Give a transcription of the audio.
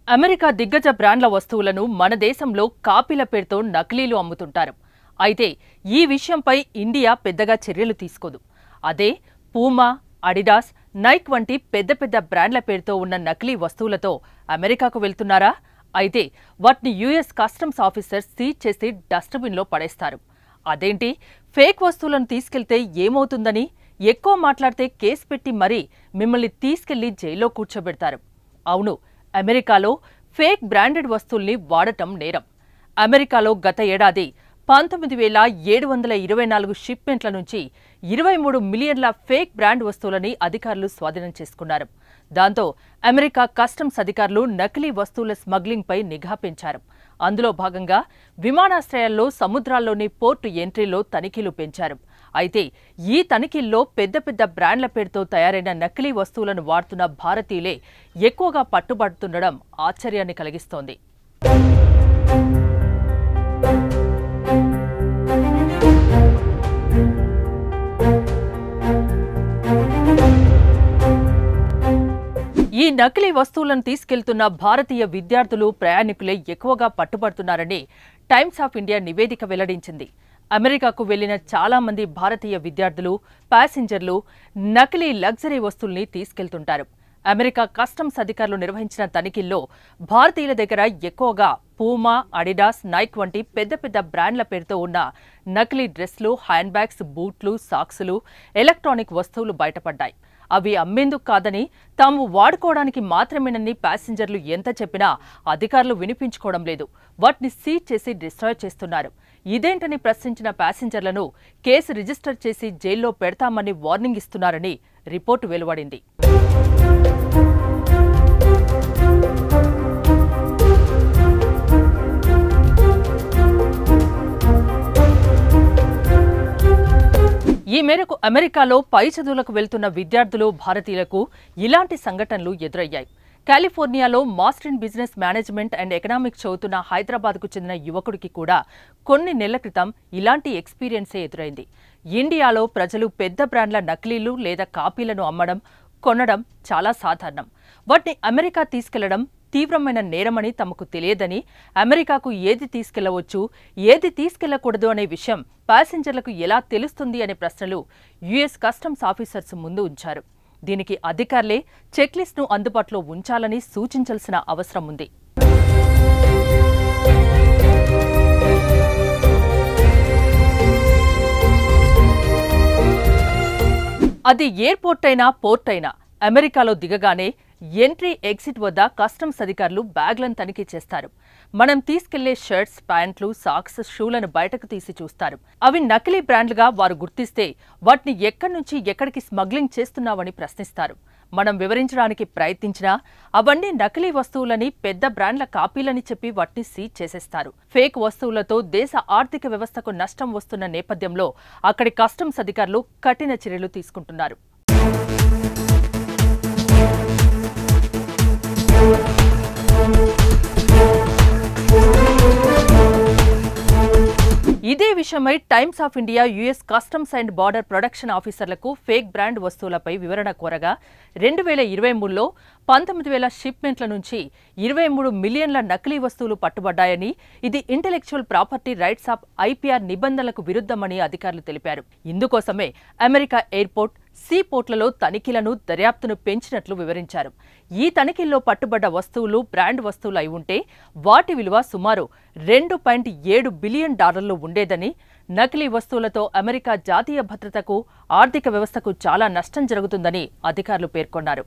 America దిగ్గజ బ్రాండ్ల వస్తువులను మన దేశంలో కాపీల పేరుతో నకిలీలు అమ్ముతుంటారు. అయితే ఈ విషయంపై ఇండియా పెద్దగా చర్యలు తీసుకోదు. అదే పూమా, అడిడాస్, నైక్ వంటి పెద్ద పెద్ద బ్రాండ్ల పేరుతో ఉన్న నకిలీ వస్తువులతో అమెరికాకు వెళ్తున్నారా? అయితే వాటిని యుఎస్ కస్టమ్స్ ఆఫీసర్ సీజ్ చేసి డస్ట్బిన్లో పడేస్తారు. అదేంటి, ఫేక్ వస్తువులను తీసుకెళ్తే ఏమవుతుందని ఎక్కువ మాట్లాడితే కేసు పెట్టి మరీ మిమ్మల్ని తీసుకెళ్లి జైల్లో కూర్చోబెడతారు. అవును, అమెరికాలో ఫేక్ బ్రాండెడ్ వస్తువుల్ని వాడటం నేరం. అమెరికాలో గత ఏడాది 19,724 షిప్మెంట్ల నుంచి 23 మిలియన్ల ఫేక్ బ్రాండ్ వస్తువులని అధికారులు స్వాధీనం చేసుకున్నారు. దాంతో అమెరికా కస్టమ్స్ అధికారులు నకిలీ వస్తువుల స్మగ్లింగ్పై నిఘా పెంచారు. అందులో భాగంగా విమానాశ్రయాల్లో, సముద్రాల్లోని పోర్టు ఎంట్రీలో తనిఖీలు పెంచారు. అయితే ఈ తనిఖీల్లో పెద్ద పెద్ద బ్రాండ్ల పేరుతో తయారైన నకిలీ వస్తువులను వాడుతున్న భారతీయులే ఎక్కువగా పట్టుబడుతుండడం ఆశ్చర్యాన్ని కలిగిస్తోంది. ఈ నకిలీ వస్తువులను తీసుకెళ్తున్న భారతీయ విద్యార్థులు, ప్రయాణికులే ఎక్కువగా పట్టుబడుతున్నారని టైమ్స్ ఆఫ్ ఇండియా నివేదిక వెల్లడించింది. అమెరికాకు వెళ్లిన చాలా మంది భారతీయ విద్యార్థులు, ప్యాసింజర్లు నకిలీ లగ్జరీ వస్తువుల్ని తీసుకెళ్తుంటారు. అమెరికా కస్టమ్స్ అధికారులు నిర్వహించిన తనిఖీల్లో భారతీయుల దగ్గర ఎక్కువగా పూమా, అడిడాస్, నైక్ వంటి పెద్ద పెద్ద బ్రాండ్ల పేరుతో ఉన్న నకిలీ డ్రెస్లు, హ్యాండ్ బ్యాగ్స్, బూట్లు, సాక్సులు, ఎలక్ట్రానిక్ వస్తువులు బయటపడ్డాయి. అవి అమ్మేందుకు కాదని, తాము వాడుకోవడానికి మాత్రమేనని ప్యాసింజర్లు ఎంత చెప్పినా అధికారులు వినిపించుకోవడం లేదు. వాటిని సీజ్ చేసి డిస్ట్రాయ్ చేస్తున్నారు. ఇదేంటని ప్రశ్నించిన ప్యాసింజర్లను కేసు రిజిస్టర్ చేసి జైల్లో పెడతామని వార్నింగ్ ఇస్తున్నారని రిపోర్టు వెలువడింది. ఈ మేరకు అమెరికాలో పై చదువులకు వెళ్తున్న విద్యార్థులు, భారతీయులకు ఇలాంటి సంఘటనలు ఎదురయ్యాయి. కాలిఫోర్నియాలో master in business management and economics చదువుతున్న హైదరాబాద్కు చెందిన యువకుడికి కూడా కొన్ని నెలల క్రితం ఇలాంటి ఎక్స్పీరియన్సే ఎదురైంది. ఇండియాలో ప్రజలు పెద్ద బ్రాండ్ల నకిలీలు లేదా కాపీలను అమ్మడం, కొనడం చాలా సాధారణం. వాటిని అమెరికా తీసుకెళ్లడం తీవ్రమైన నేరమని తమకు తెలియదని, అమెరికాకు ఏది తీసుకెళ్లవచ్చు, ఏది తీసుకెళ్లకూడదు అనే విషయం ప్యాసింజర్లకు ఎలా తెలుస్తుంది అనే ప్రశ్నలు యుఎస్ కస్టమ్స్ ఆఫీసర్స్ ముందు ఉంచారు. దీనికి అధికారులే చెక్లిస్ట్ను అందుబాటులో ఉంచాలని సూచించాల్సిన అవసరం ఉంది. అది ఎయిర్పోర్ట్ అయినా, పోర్ట్ అయినా అమెరికాలో దిగగానే ఎంట్రీ, ఎగ్జిట్ వద్ద కస్టమ్స్ అధికారులు బ్యాగ్లను తనిఖీ చేస్తారు. మనం తీసుకెళ్లే షర్ట్స్, ప్యాంట్లు, సాక్స్, షూలను బయటకు తీసి చూస్తారు. అవి నకిలీ బ్రాండ్లుగా వారు గుర్తిస్తే వాటిని ఎక్కడి నుంచి ఎక్కడికి స్మగ్లింగ్ చేస్తున్నామని ప్రశ్నిస్తారు. మనం వివరించడానికి ప్రయత్నించినా అవన్నీ నకిలీ వస్తువులని, పెద్ద బ్రాండ్ల కాపీలని చెప్పి వాటిని సీజ్ చేసేస్తారు. ఫేక్ వస్తువులతో దేశ ఆర్థిక వ్యవస్థకు నష్టం వస్తున్న నేపథ్యంలో అక్కడి కస్టమ్స్ అధికారులు కఠిన చర్యలు తీసుకుంటున్నారు. ఇదే విషయమై Times of India US customs and border production ఆఫీసర్లకు ఫేక్ బ్రాండ్ వస్తువులపై వివరణ కోరగా 2023లో 19,000 షిప్మెంట్ల నుంచి 23 మిలియన్ల నకిలీ వస్తువులు పట్టుబడ్డాయని, ఇది intellectual property rights of IPR నిబంధనలకు విరుద్ధమని అధికారులు తెలిపారు. ఇందుకోసమే అమెరికా ఎయిర్పోర్ట్, సీ పోర్ట్లలో తనిఖీలను, దర్యాప్తును పెంచినట్లు వివరించారు. ఈ తనిఖీల్లో పట్టుబడ్డ వస్తువులు బ్రాండ్ వస్తువులు అయి ఉంటే వాటి విలువ సుమారు $2.7 బిలియన్ ఉండేదని, నకిలీ వస్తువులతో అమెరికా జాతీయ భద్రతకు, ఆర్థిక వ్యవస్థకు చాలా నష్టం జరుగుతుందని అధికారులు పేర్కొన్నారు.